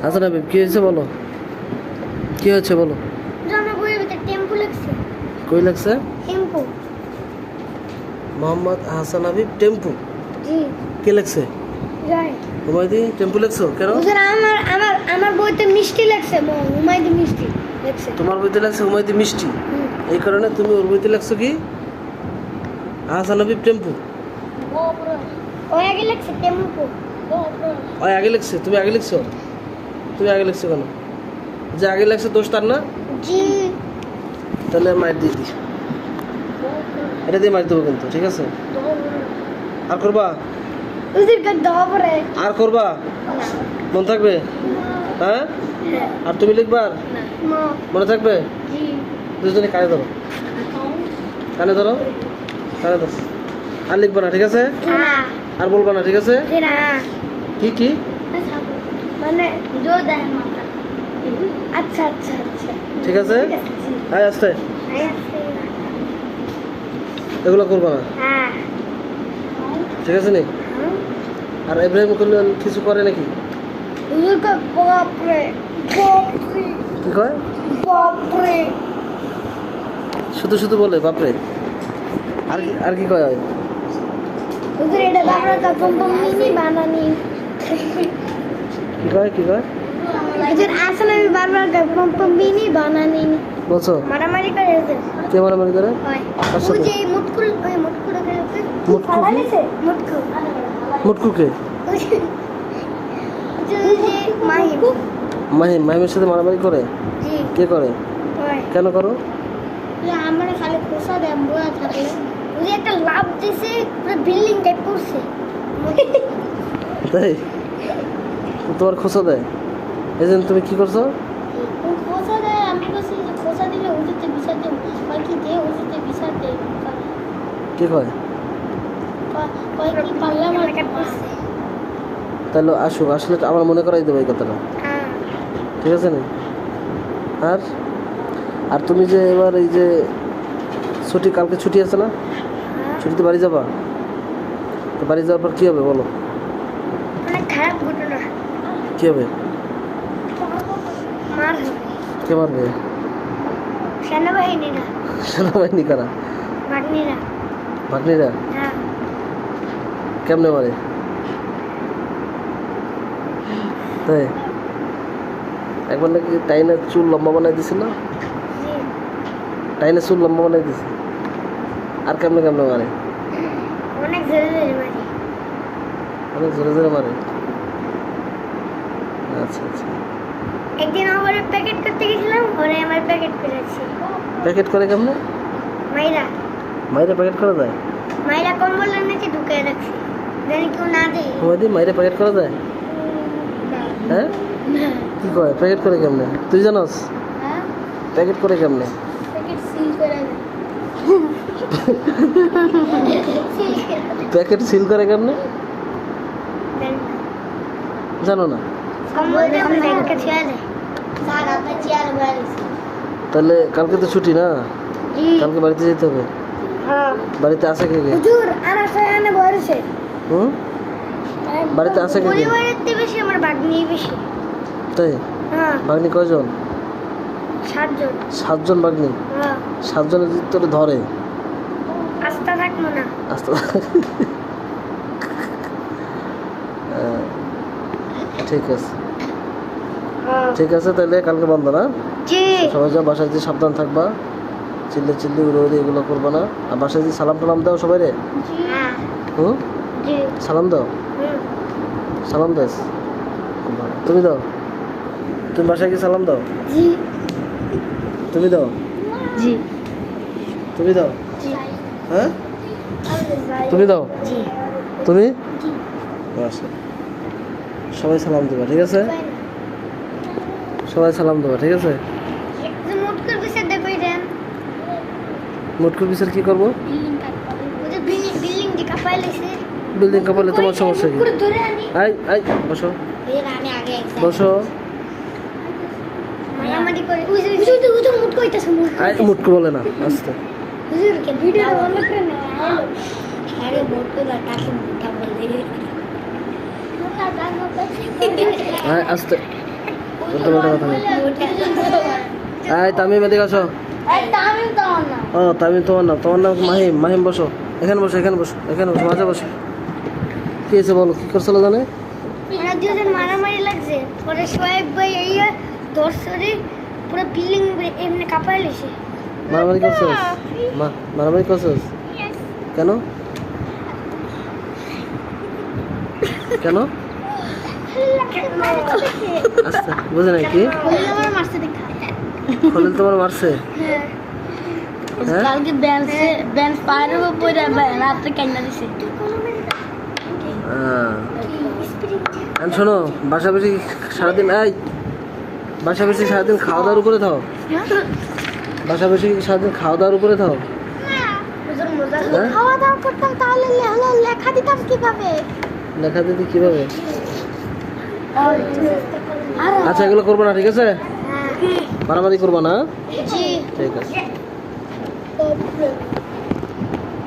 হাসান হাবিব কি হয়েছে বলো, কি হয়েছে বলো। আমার বইয়ের ভিতরে টেম্পো লাগছে। কই লাগছে? টেম্পো। মোহাম্মদ হাসান হাবিব টেম্পু। জি। কে লাগছে? যাই। হুমায়দি টেম্পু লাগছো কেন? হুজুর আমার বইতে মিষ্টি লাগছে, হুমায়দি মিষ্টি লাগছে। তোমার বইতে লাগছে হুমায়দি মিষ্টি, এই কারণে তুমি ওর বইতে লাগছো কি হাসান হাবিব টেম্পু। ওই আগে লাগছে টেম্পো। ওই আগে লাগছে, তুমি আগে লিখছো। তুমি আগে লিখছো কেন? যে আগে লাগছে দোষ তার না? জি। তাহলে মার দিয়ে দিই, এটা দিয়ে মার দেবো কিন্তু, ঠিক আছে? আর করবা? হুজুর কা দাও পরে। আর করবা? মন থাকবে? হ্যাঁ। আর তুমি লিখবা? মা। মনে থাকবে? জি। দুজনে কানে ধরো, কানে ধরো, কানে ধরো। আর লিখবা না, ঠিক আছে? হ্যাঁ। আর বলবা না, ঠিক আছে? না। কি কি? মানে জো দেয় মাথা। আচ্ছা আচ্ছা আচ্ছা। ঠিক আছে, হ্যাঁ আস্তে, এগুলো করবা না, হ্যাঁ। ঠিক আছে নি? আর ইব্রাহিম করলে কিছু করে নাকি? হুজুর কা বাপরে বাপরে কি কয়? বাপরে। শুধু শুধু বলে বাপরে, আর কি কয়? হুজুর এটা বাপরে কা পম্পমিনি বানানি। কি কয়, কি কয়? হুজুর আসলে আমি বারবার কা পম্পমিনি বানানি বলছো? মারামারি করে হুজুর। কে মারামারি করে? হয় কার সাথে? ওই যে মুটকুল, ওই মুটকুল করে মুটকু কি? ফালাইছে মুটকু। মুটকুকে? যে মাহিমের সাথে মারামারি করে? জি। কে করে? হয় কেন করো? আমার খালি খোসা দেয় বয়া থাকে। ওই যে একটা লাভ দিছে পুরো বিল্ডিং টাইপ করছে। তাই তোমার খোঁচা দেয়, এই জন্য তুমি কি করছো? খোসা দেয়, আমি বলছি যে খোসা দিলে হুজুরতে বিষাতে কি দে হুজুরতে বিষাতে কি কয়? কয় কি পাল্লা মার্কেট করছে। তাহলে আসুক, আসলে আমার মনে করাই দেবো এই কথাটা, হ্যাঁ। ঠিক আছে না? আর আর তুমি যে এবার এই যে ছুটি, কালকে ছুটি আছে না? ছুটিতে বাড়ি যাবা? তো বাড়ি যাওয়ার পর কী হবে বলো? অনেক খারাপ ঘটনা। কী হবে? মার কে মারবে? সেনাবাহিনীরা। সেনাবাহিনী কারা? ভাগ্নিরা। ভাগ্নিরা? হ্যাঁ। কেমনে মারে? তাই একবার নাকি টাইনে চুল লম্বা বানাই দিছিল না? জি। টাইনে চুল লম্বা বানাই দিছে। আর কেমনে কেমনে মারে? অনেক জোরে জোরে মারি। অনেক জোরে জোরে মারে। আচ্ছা আচ্ছা। একদিন আমার প্যাকেট করতে গেছিলাম, ওরে আমার প্যাকেট করেছি। প্যাকেট করে কেমনে? মাইরা মাইরে প্যাকেট করা যায়? মাইরা কম্বলের নিচে ঢুকে রাখছি, জানি কেউ না দেয়। তোমাদের মাইরে প্যাকেট করা যায়? হ্যাঁ কি কয় প্যাকেট করে কেমনে? তুই জানোস হ্যাঁ, প্যাকেট করে কেমনে? প্যাকেট সিল করে দেয়। প্যাকেট সিল করে কেমনে জানো না? কম্বল দিয়ে প্যাকেট ছেড়ে দেয়। স্যার আপনি চেয়ার বাড়িছে। তাহলে কালকে তো ছুটি না? জি। কালকে বাড়িতে যেতে হবে। হ্যাঁ। বাড়িতে আছে কে কে? হুজুর আনা সায়ানে বয়সে। হুম, বাড়িতে আছে কে কে? পরিবারের বেশি আমার ভাগ্নি বেশি। তাই? হ্যাঁ। ভাগ্নি কয়জন? 7 জন। 7 জন ভাগ্নি? হ্যাঁ। 7 জনের যদি তোরে ধরে? আস্থা থাকবো না। আস্তে ঠিক আছে, ঠিক আছে, তাহলে কালকে বন্ধ না? জি। সবাই যা বাসায় যে সাবধান থাকবা, চিল্লে চিল্লি উড়ে উড়ে এগুলো করবা না। আর বাসায় যে সালাম টালাম দাও সবাই রে। হ্যাঁ। হুম, জি। সালাম দাও, সালাম দাস। তুমি দাও, তুমি বাসায় কি সালাম দাও? জি। তুমি দাও, জি। তুমি দাও, জি। হ্যাঁ তুমি দাও, জি। তুমি জি। আচ্ছা, সবাই সালাম দেবা, ঠিক আছে? সবাই সালাম দেবা, ঠিক আছে? মুটকুর বিষয় দেখো দেন। মুটকুর বিচার কি করবো? বিল্ডিং দি কাপাই লেছে। বিল্ডিং কাপালে তোমার সমস্যা কি? মুটকুর ধরে আনি। আই আই বসো, এর আমি আগে বসো। মারামারি করে হুজুর মুট কইতাছে মুট। আই মুটকু বলে না, আস্তে। হুজুর কে ভিডিও বন্ধ করে না। আরে মুটকুলা টাকে মুটা বলে। মুটা দাও আই আস্তে। উল্টো পাল্টা কথা নেই। এই তামিম এদিকে আসো। এই তামিম তো আমার না। ও তামিম তোমার নাম, তোমার নাম মাহিম। মাহিম বসো, এখানে বসো, এখানে বসো, এখানে বসো, মাঝে বসো। কি হয়েছে বলো, কি করছিল জানে? ওরা দুজন মারামারি লাগছে, পরে সোয়েব ভাই এই দর্শরে পুরো বিল্ডিং এমনি কাঁপায় লেছে। মারামারি করছো? মারামারি করছো কেন? কেন? আচ্ছা বুঝে নাই কি? খলিল আমার মারছে দেখা। খলিল তোমার মারছে? হ্যাঁ। হ্যাঁ? কালকে বেঞ্চ পায়ের উপর পড়ে রাতে কান্না দিছে। আর শোনো, বাসা বেশি সারাদিন খাওয়া দাওয়ার উপরে থাও। বাসা বেশি সারাদিন খাওয়া দাওয়ার উপরে থাও। হ্যাঁ? খাওয়া দাওয়া করতাম তাহলে লেখা দিতাম কিভাবে? লেখা দিতে কিভাবে? আচ্ছা এগুলো করবো না, ঠিক আছে? মারামারি করবো না? জি। ঠিক আছে।